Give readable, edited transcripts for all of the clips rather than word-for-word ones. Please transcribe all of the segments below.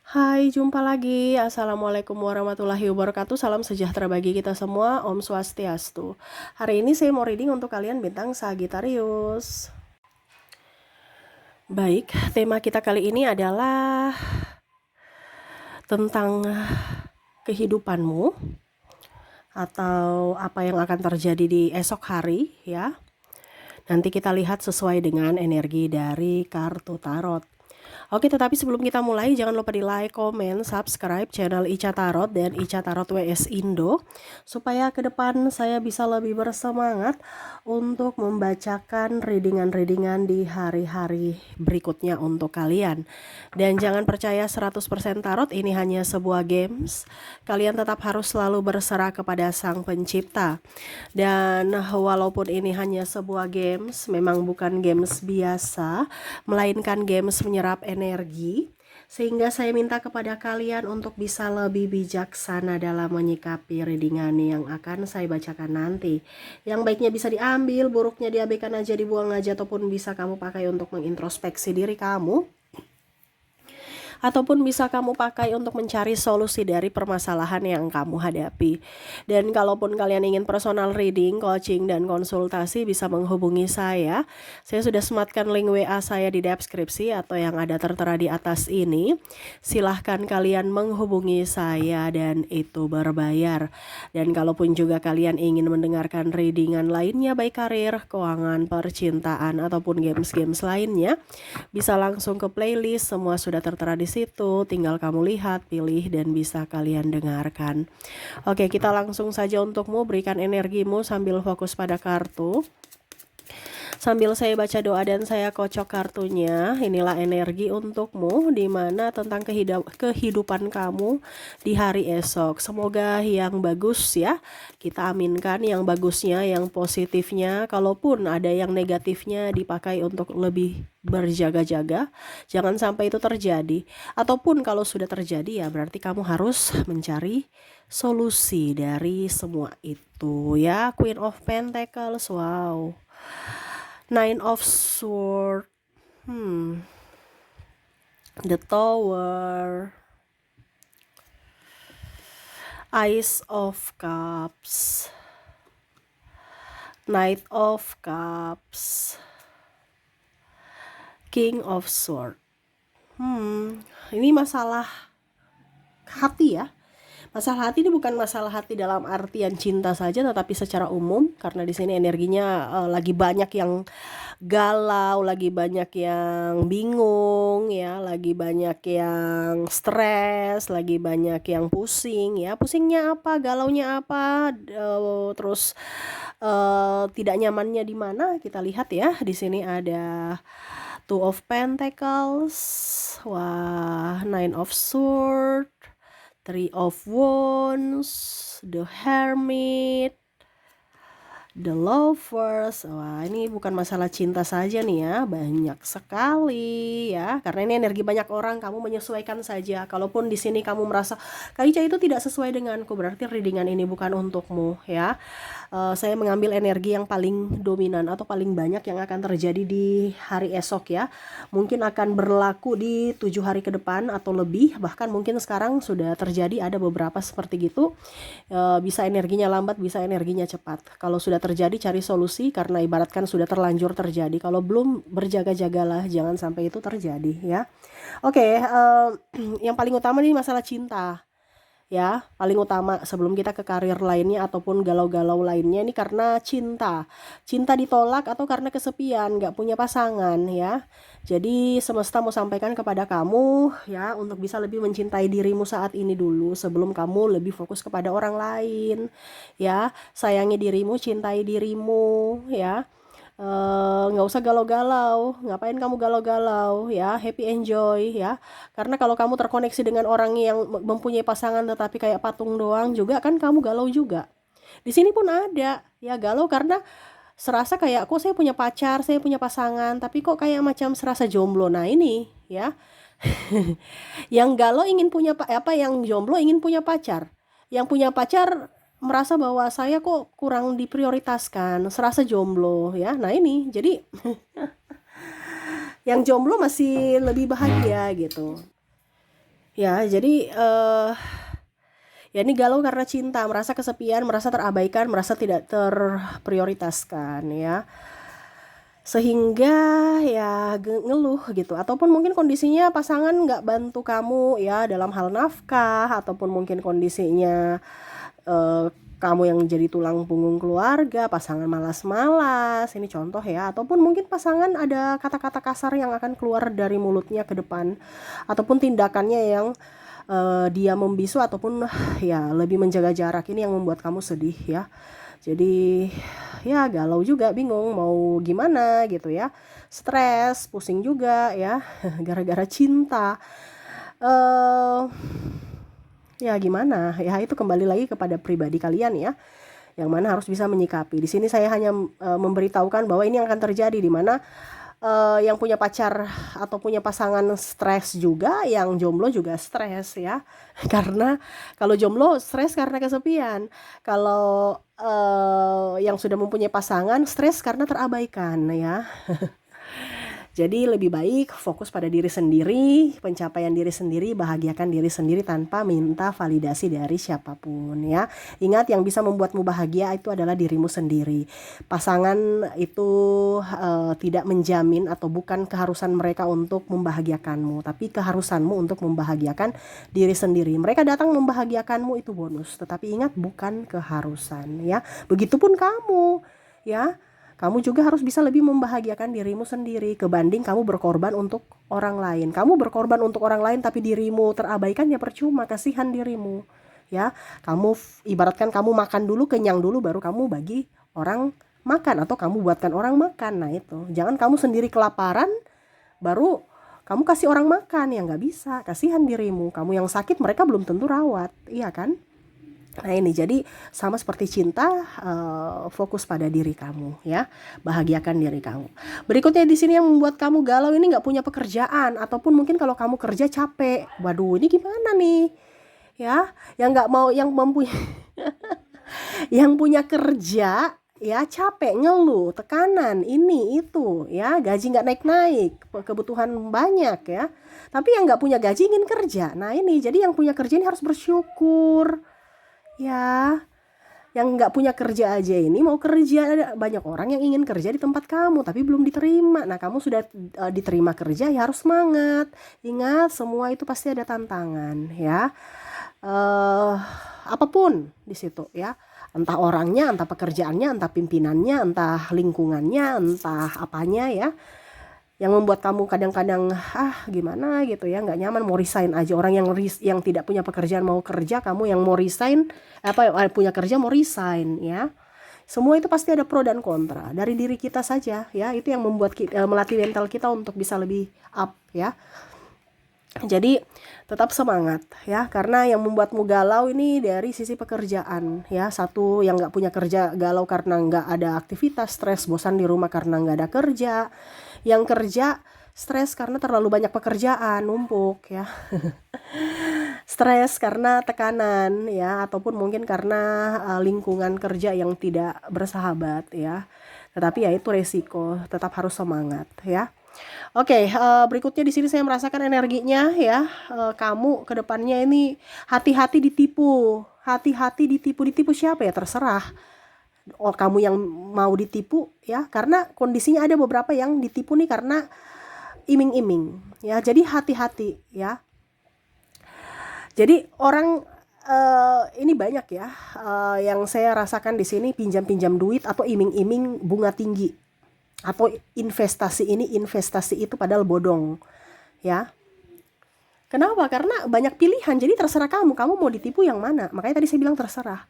Hai, jumpa lagi. Assalamualaikum warahmatullahi wabarakatuh. Salam sejahtera bagi kita semua. Om Swastiastu. Hari ini saya mau reading untuk kalian bintang Sagittarius. Baik, tema kita kali ini adalah tentang kehidupanmu atau apa yang akan terjadi di esok hari ya. Nanti kita lihat sesuai dengan energi dari kartu tarot. Oke, tetapi sebelum kita mulai, jangan lupa di like, komen, subscribe channel Ica Tarot dan Ica Tarot WS Indo, supaya ke depan saya bisa lebih bersemangat untuk membacakan readingan-readingan di hari-hari berikutnya untuk kalian. Dan jangan percaya 100% tarot ini hanya sebuah games. Kalian tetap harus selalu berserah kepada Sang Pencipta. Dan walaupun ini hanya sebuah games, memang bukan games biasa, melainkan games menyerap energi, sehingga saya minta kepada kalian untuk bisa lebih bijaksana dalam menyikapi readingan yang akan saya bacakan nanti. Yang baiknya bisa diambil, buruknya diabaikan aja, dibuang aja, ataupun bisa kamu pakai untuk mengintrospeksi diri kamu, ataupun bisa kamu pakai untuk mencari solusi dari permasalahan yang kamu hadapi. Dan kalaupun kalian ingin personal reading, coaching, dan konsultasi, bisa menghubungi saya. Saya sudah sematkan link WA saya di deskripsi atau yang ada tertera di atas ini. Silahkan kalian menghubungi saya dan itu berbayar. Dan kalaupun juga kalian ingin mendengarkan readingan lainnya, baik karir, keuangan, percintaan, ataupun games-games lainnya, bisa langsung ke playlist, semua sudah tertera di situ, tinggal kamu lihat, pilih, dan bisa kalian dengarkan. Oke, kita langsung saja untukmu, berikan energimu sambil fokus pada kartu. Sambil saya baca doa dan saya kocok kartunya, inilah energi untukmu, di mana tentang kehidupan kamu di hari esok. Semoga yang bagus ya, kita aminkan yang bagusnya, yang positifnya. Kalaupun ada yang negatifnya, dipakai untuk lebih berjaga-jaga, jangan sampai itu terjadi. Ataupun kalau sudah terjadi, ya berarti kamu harus mencari solusi dari semua itu ya. Queen of Pentacles, wow. Nine of Swords, the Tower, Ace of Cups, Knight of Cups, King of Swords. Ini masalah hati ya. Masalah hati ini bukan masalah hati dalam artian cinta saja, tetapi secara umum, karena di sini energinya lagi banyak yang galau, lagi banyak yang bingung ya, lagi banyak yang stres, lagi banyak yang pusing ya. Pusingnya apa, galaunya apa, terus tidak nyamannya di mana? Kita lihat ya. Di sini ada Two of Pentacles, wah, Nine of Swords, Three of Wands, The Hermit, The Lovers. Wah, ini bukan masalah cinta saja nih ya, banyak sekali ya. Karena ini energi banyak orang, kamu menyesuaikan saja. Kalaupun di sini kamu merasa Kak Ica itu tidak sesuai denganku, berarti readingan ini bukan untukmu ya. Saya mengambil energi yang paling dominan atau paling banyak yang akan terjadi di hari esok ya. Mungkin akan berlaku di 7 hari ke depan atau lebih, bahkan mungkin sekarang sudah terjadi, ada beberapa seperti gitu. Bisa energinya lambat, bisa energinya cepat. Kalau sudah terjadi, cari solusi, karena ibaratkan sudah terlanjur terjadi. Kalau belum, berjaga-jagalah, jangan sampai itu terjadi ya. Oke, yang paling utama nih masalah cinta ya, paling utama sebelum kita ke karir lainnya ataupun galau-galau lainnya. Ini karena cinta ditolak atau karena kesepian, nggak punya pasangan ya. Jadi semesta mau sampaikan kepada kamu ya, untuk bisa lebih mencintai dirimu saat ini dulu sebelum kamu lebih fokus kepada orang lain ya. Sayangi dirimu, cintai dirimu ya. Nggak usah galau-galau, ngapain kamu galau-galau ya, happy enjoy ya. Karena kalau kamu terkoneksi dengan orang yang mempunyai pasangan tetapi kayak patung doang juga, kan kamu galau juga. Di sini pun ada ya, galau karena serasa kayak kok saya punya pacar, saya punya pasangan, tapi kok kayak macam serasa jomblo. Nah ini ya, yang galau ingin punya yang jomblo ingin punya pacar, yang punya pacar merasa bahwa saya kok kurang diprioritaskan, serasa jomblo ya. Nah ini jadi yang jomblo masih lebih bahagia gitu. Ya, jadi ya ini galau karena cinta, merasa kesepian, merasa terabaikan, merasa tidak terprioritaskan ya. Sehingga ya ngeluh gitu, ataupun mungkin kondisinya pasangan nggak bantu kamu ya dalam hal nafkah, ataupun mungkin kondisinya eh, kamu yang jadi tulang punggung keluarga, pasangan malas-malas, ini contoh ya, ataupun mungkin pasangan ada kata-kata kasar yang akan keluar dari mulutnya ke depan, ataupun tindakannya yang dia membisu, ataupun ya lebih menjaga jarak, ini yang membuat kamu sedih ya. Jadi ya galau juga, bingung mau gimana gitu ya, stres, pusing juga ya gara-gara cinta. eh Ya gimana ya, itu kembali lagi kepada pribadi kalian ya, yang mana harus bisa menyikapi. Di sini saya hanya memberitahukan bahwa ini yang akan terjadi, di mana yang punya pacar atau punya pasangan stres juga, yang jomblo juga stres ya. Karena kalau jomblo stres karena kesepian, kalau yang sudah mempunyai pasangan stres karena terabaikan ya. Jadi lebih baik fokus pada diri sendiri, pencapaian diri sendiri, bahagiakan diri sendiri tanpa minta validasi dari siapapun ya. Ingat, yang bisa membuatmu bahagia itu adalah dirimu sendiri. Pasangan itu tidak menjamin atau bukan keharusan mereka untuk membahagiakanmu, tapi keharusanmu untuk membahagiakan diri sendiri. Mereka datang membahagiakanmu itu bonus, tetapi ingat bukan keharusan ya. Begitupun kamu ya. Kamu juga harus bisa lebih membahagiakan dirimu sendiri kebanding kamu berkorban untuk orang lain. Kamu berkorban untuk orang lain tapi dirimu terabaikan, ya percuma, kasihan dirimu. Ya, kamu ibaratkan kamu makan dulu, kenyang dulu, baru kamu bagi orang makan, atau kamu buatkan orang makan. Nah itu, jangan kamu sendiri kelaparan baru kamu kasih orang makan, ya nggak bisa, kasihan dirimu. Kamu yang sakit mereka belum tentu rawat, iya kan? Nah ini jadi sama seperti cinta, fokus pada diri kamu ya, bahagiakan diri kamu. Berikutnya di sini yang membuat kamu galau ini nggak punya pekerjaan, ataupun mungkin kalau kamu kerja capek. Waduh, ini gimana nih? Ya, yang nggak mau, yang mempunyai yang punya kerja ya capek, ngeluh, tekanan, ini itu ya, gaji nggak naik-naik, kebutuhan banyak ya. Tapi yang nggak punya gaji ingin kerja. Nah ini, jadi yang punya kerja ini harus bersyukur ya. Yang nggak punya kerja aja ini mau kerja, ada banyak orang yang ingin kerja di tempat kamu tapi belum diterima. Nah kamu sudah diterima kerja, ya harus semangat. Ingat, semua itu pasti ada tantangan ya, apapun di situ ya, entah orangnya, entah pekerjaannya, entah pimpinannya, entah lingkungannya, entah apanya ya, yang membuat kamu kadang-kadang gimana gitu ya, nggak nyaman, mau resign aja. Orang yang tidak punya pekerjaan mau kerja, kamu yang mau resign, punya kerja mau resign ya. Semua itu pasti ada pro dan kontra dari diri kita saja ya. Itu yang membuat kita, melatih mental kita untuk bisa lebih up ya. Jadi tetap semangat ya, karena yang membuatmu galau ini dari sisi pekerjaan ya. Satu, yang nggak punya kerja galau karena nggak ada aktivitas, stres, bosan di rumah karena nggak ada kerja. Yang kerja stres karena terlalu banyak pekerjaan numpuk ya. Stres karena tekanan ya, ataupun mungkin karena lingkungan kerja yang tidak bersahabat ya. Tetapi ya itu resiko, tetap harus semangat ya. Oke, berikutnya di sini saya merasakan energinya ya. Kamu ke depannya ini hati-hati ditipu. Hati-hati ditipu. Ditipu siapa ya? Terserah. Oh, kamu yang mau ditipu ya. Karena kondisinya ada beberapa yang ditipu nih karena iming-iming ya. Jadi hati-hati ya. Jadi orang ini banyak ya, yang saya rasakan di sini, pinjam-pinjam duit atau iming-iming bunga tinggi, atau investasi ini investasi itu, padahal bodong ya. Kenapa? Karena banyak pilihan, jadi terserah kamu mau ditipu yang mana. Makanya tadi saya bilang terserah,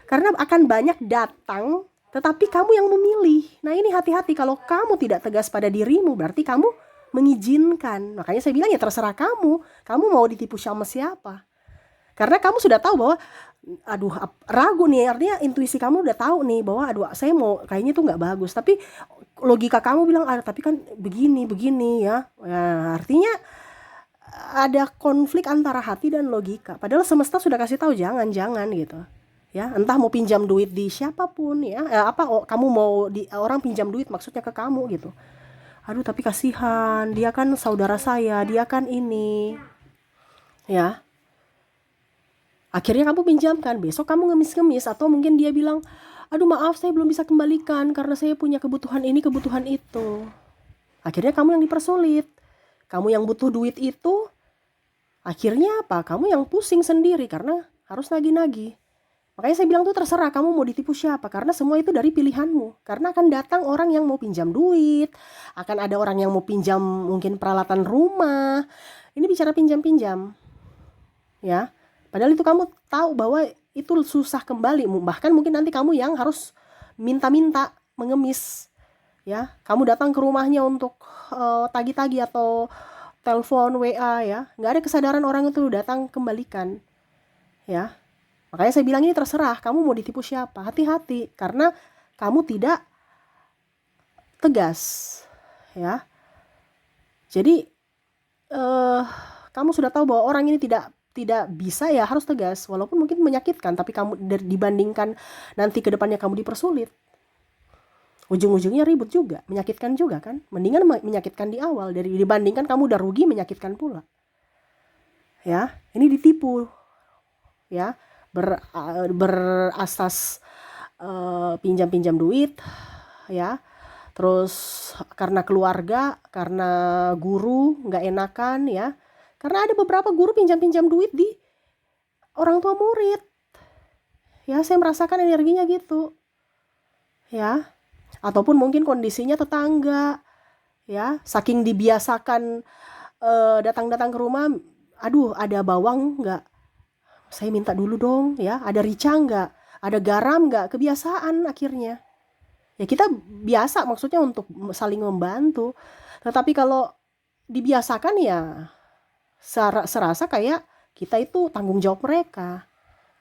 karena akan banyak datang tetapi kamu yang memilih. Nah ini hati-hati, kalau kamu tidak tegas pada dirimu berarti kamu mengizinkan. Makanya saya bilang ya terserah kamu mau ditipu sama siapa. Karena kamu sudah tahu bahwa aduh, ragu nih, artinya intuisi kamu udah tahu nih bahwa aduh saya mau, kayaknya tuh nggak bagus, tapi logika kamu bilang tapi kan begini ya. Nah, artinya ada konflik antara hati dan logika, padahal semesta sudah kasih tahu jangan gitu ya. Entah mau pinjam duit di siapapun ya, kamu mau orang pinjam duit maksudnya ke kamu gitu, aduh tapi kasihan dia kan saudara saya, dia kan ini. ya. Akhirnya kamu pinjamkan, besok kamu ngemis-ngemis, atau mungkin dia bilang, aduh maaf saya belum bisa kembalikan karena saya punya kebutuhan ini, kebutuhan itu. Akhirnya kamu yang dipersulit. Kamu yang butuh duit itu, akhirnya apa? Kamu yang pusing sendiri karena harus nagih-nagih. Makanya saya bilang tuh terserah kamu mau ditipu siapa, karena semua itu dari pilihanmu. Karena akan datang orang yang mau pinjam duit, akan ada orang yang mau pinjam mungkin peralatan rumah. Ini bicara pinjam-pinjam, ya. Padahal itu kamu tahu bahwa itu susah kembali, bahkan mungkin nanti kamu yang harus minta-minta, mengemis, ya. Kamu datang ke rumahnya untuk tagih-tagih atau telepon WA, ya. Nggak ada kesadaran orang itu datang kembalikan, ya. Makanya saya bilang ini terserah kamu mau ditipu siapa. Hati-hati karena kamu tidak tegas, ya. Jadi kamu sudah tahu bahwa orang ini tidak bisa, ya harus tegas walaupun mungkin menyakitkan, tapi kamu dibandingkan nanti ke depannya kamu dipersulit, ujung-ujungnya ribut juga, menyakitkan juga kan. Mendingan menyakitkan di awal dibandingkan kamu udah rugi menyakitkan pula. Ya, ini ditipu, ya, berasas pinjam-pinjam duit, ya. Terus karena keluarga, karena guru nggak enakan, ya. Karena ada beberapa guru pinjam-pinjam duit di orang tua murid. Ya, saya merasakan energinya gitu. Ya. Ataupun mungkin kondisinya tetangga. Ya, saking dibiasakan datang-datang ke rumah, aduh ada bawang nggak? Saya minta dulu dong, ya. Ada rica nggak? Ada garam nggak? Kebiasaan akhirnya. Ya kita biasa maksudnya untuk saling membantu. Tetapi kalau dibiasakan ya serasa kayak kita itu tanggung jawab mereka.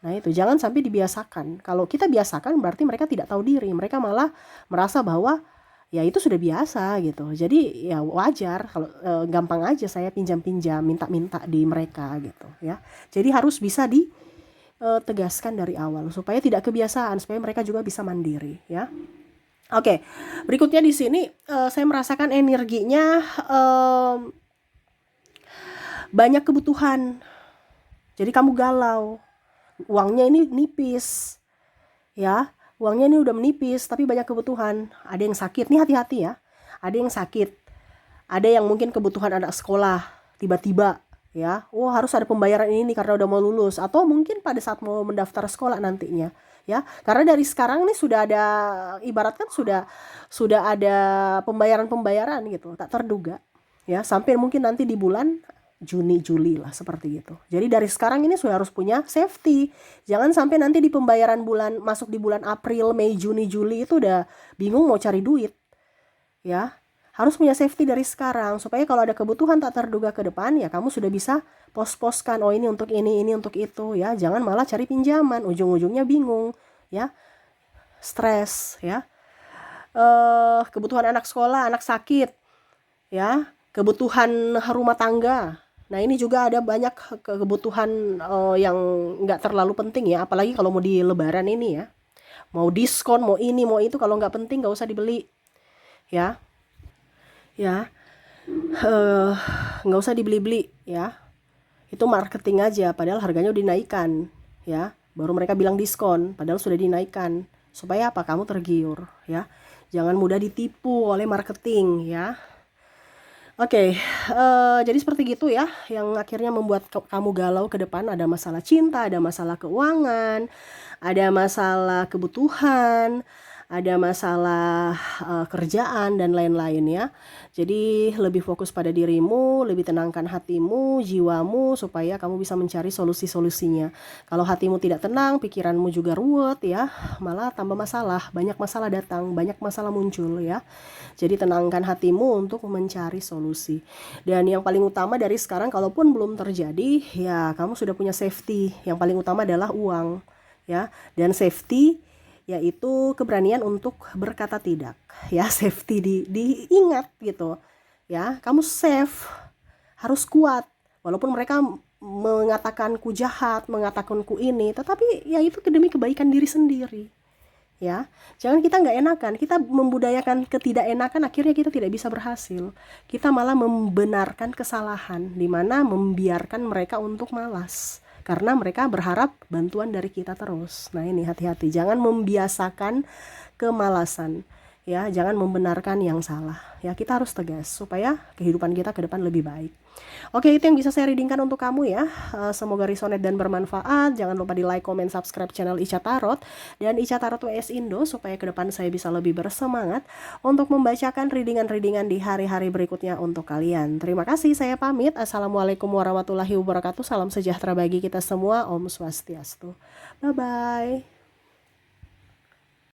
Nah itu jangan sampai dibiasakan. Kalau kita biasakan berarti mereka tidak tahu diri. Mereka malah merasa bahwa ya itu sudah biasa gitu. Jadi ya wajar kalau gampang aja saya pinjam-pinjam, minta-minta di mereka gitu ya. Jadi harus bisa ditegaskan dari awal supaya tidak kebiasaan, supaya mereka juga bisa mandiri ya. Oke, berikutnya di sini saya merasakan energinya banyak kebutuhan. Jadi kamu galau, uangnya ini nipis, ya, uangnya ini udah menipis, tapi banyak kebutuhan. Ada yang sakit, nih hati-hati ya. Ada yang sakit, ada yang mungkin kebutuhan anak sekolah, tiba-tiba, ya, harus ada pembayaran ini karena udah mau lulus, atau mungkin pada saat mau mendaftar sekolah nantinya. Ya, karena dari sekarang nih sudah ada, ibaratkan sudah ada pembayaran gitu, tak terduga, ya, sampai mungkin nanti di bulan Juni Juli lah seperti itu. Jadi dari sekarang ini sudah harus punya safety. Jangan sampai nanti di pembayaran masuk di bulan April, Mei, Juni, Juli itu udah bingung mau cari duit, ya. Harus punya safety dari sekarang supaya kalau ada kebutuhan tak terduga ke depan ya kamu sudah bisa pos-poskan, oh ini untuk ini untuk itu, ya. Jangan malah cari pinjaman, ujung-ujungnya bingung, ya. Stres, ya. Kebutuhan anak sekolah, anak sakit, ya. Kebutuhan rumah tangga. Nah ini juga ada banyak kebutuhan yang nggak terlalu penting ya, apalagi kalau mau di Lebaran ini ya. Mau diskon, mau ini, mau itu, kalau nggak penting nggak usah dibeli, ya. Ya, nggak usah dibeli-beli, ya. Itu marketing aja, padahal harganya udah dinaikkan, ya. Baru mereka bilang diskon, padahal sudah dinaikkan. Supaya apa? Kamu tergiur, ya. Jangan mudah ditipu oleh marketing, ya. Oke, jadi seperti gitu ya, yang akhirnya membuat kamu galau ke depan. Ada masalah cinta, ada masalah keuangan, ada masalah kebutuhan, ada masalah kerjaan dan lain-lain ya. Jadi lebih fokus pada dirimu, lebih tenangkan hatimu, jiwamu, supaya kamu bisa mencari solusi-solusinya. Kalau hatimu tidak tenang, pikiranmu juga ruwet ya, malah tambah masalah, banyak masalah datang, banyak masalah muncul ya. Jadi tenangkan hatimu untuk mencari solusi. Dan yang paling utama dari sekarang, kalaupun belum terjadi, ya kamu sudah punya safety. Yang paling utama adalah uang ya, dan safety yaitu keberanian untuk berkata tidak, ya. Safety diingat gitu, ya. Kamu safe, harus kuat, walaupun mereka mengatakan ku jahat, mengatakan ku ini, tetapi ya itu demi kebaikan diri sendiri, ya. Jangan kita nggak enakan, kita membudayakan ketidakenakan, akhirnya kita tidak bisa berhasil. Kita malah membenarkan kesalahan, di mana membiarkan mereka untuk malas. Karena mereka berharap bantuan dari kita terus. Nah ini hati-hati, jangan membiasakan kemalasan. Ya, jangan membenarkan yang salah. Ya, kita harus tegas supaya kehidupan kita ke depan lebih baik. Oke, itu yang bisa saya readingkan untuk kamu ya. Semoga resonate dan bermanfaat. Jangan lupa di like, comment, subscribe channel Ica Tarot dan Ica Tarot WS Indo supaya ke depan saya bisa lebih bersemangat untuk membacakan readingan-readingan di hari-hari berikutnya untuk kalian. Terima kasih, saya pamit. Assalamualaikum warahmatullahi wabarakatuh. Salam sejahtera bagi kita semua. Om Swastiastu. Bye-bye.